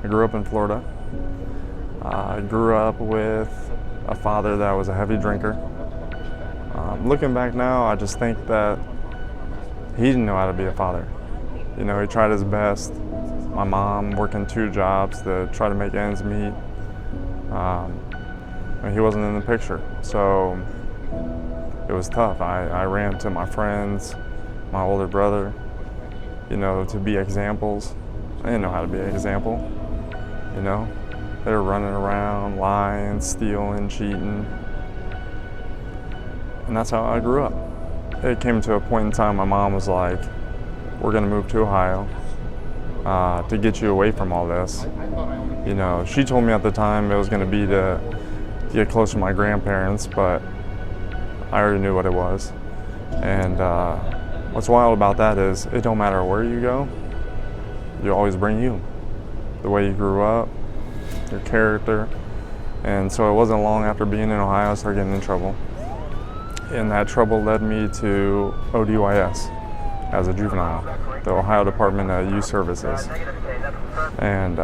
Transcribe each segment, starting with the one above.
I grew up in Florida. I grew up with a father that was a heavy drinker. Looking back now, I just think that he didn't know how to be a father. You know, he tried his best. My mom working 2 jobs to try to make ends meet. And he wasn't in the picture, so it was tough. I ran to my friends, my older brother, you know, to be examples. I didn't know how to be an example, you know. They were running around, lying, stealing, cheating. And that's how I grew up. It came to a point in time my mom was like, we're gonna move to Ohio to get you away from all this. You know, she told me at the time it was gonna be to get close to my grandparents, but I already knew what it was. And what's wild about that is it don't matter where you go, you always bring you. The way you grew up, your character. And so it wasn't long after being in Ohio I started getting in trouble. And that trouble led me to ODYS as a juvenile, the Ohio Department of Youth Services. And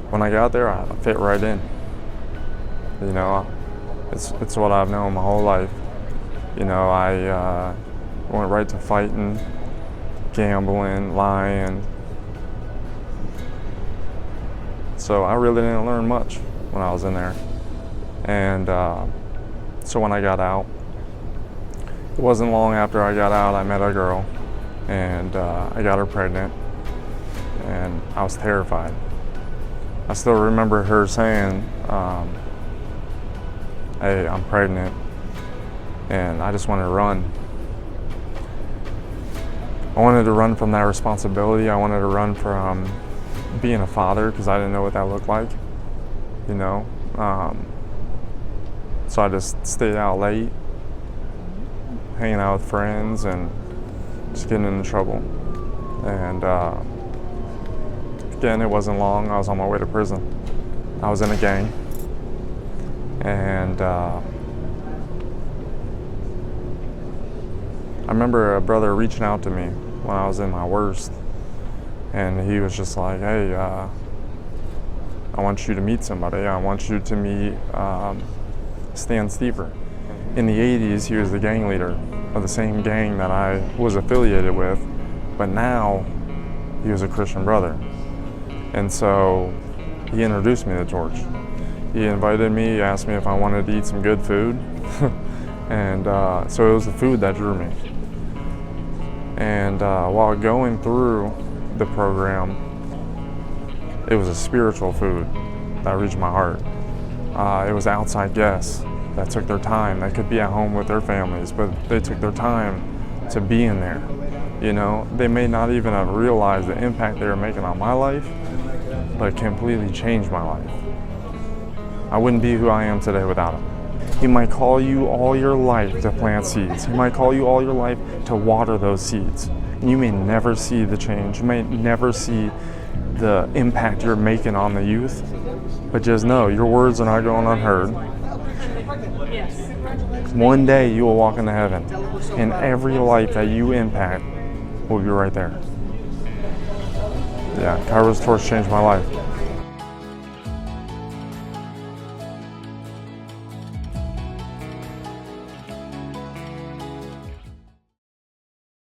when I got there, I fit right in. You know, it's what I've known my whole life. You know, I went right to fighting, gambling, lying. So I really didn't learn much when I was in there. And so when I got out, it wasn't long after I got out, I met a girl, and I got her pregnant, and I was terrified. I still remember her saying, hey, I'm pregnant, and I just wanted to run. I wanted to run from that responsibility. I wanted to run from being a father, because I didn't know what that looked like, you know. So I just stayed out late, hanging out with friends, and just getting into trouble. And again, it wasn't long. I was on my way to prison. I was in a gang. And I remember a brother reaching out to me when I was in my worst. And he was just like, hey, I want you to meet somebody. I want you to meet Stan Steeper. In the 80s, he was the gang leader of the same gang that I was affiliated with, but now he was a Christian brother. And so he introduced me to Torch. He invited me, he asked me if I wanted to eat some good food. And so it was the food that drew me. And while going through the program, it was a spiritual food that reached my heart. It was outside guests that took their time. They could be at home with their families, but they took their time to be in there. You know, they may not even have realized the impact they were making on my life, but it completely changed my life. I wouldn't be who I am today without him. He might call you all your life to plant seeds. He might call you all your life to water those seeds. You may never see the change. You may never see the impact you're making on the youth, but just know your words are not going unheard. One day you will walk into heaven, and every life that you impact will be right there. Yeah, Kairos Torch changed my life.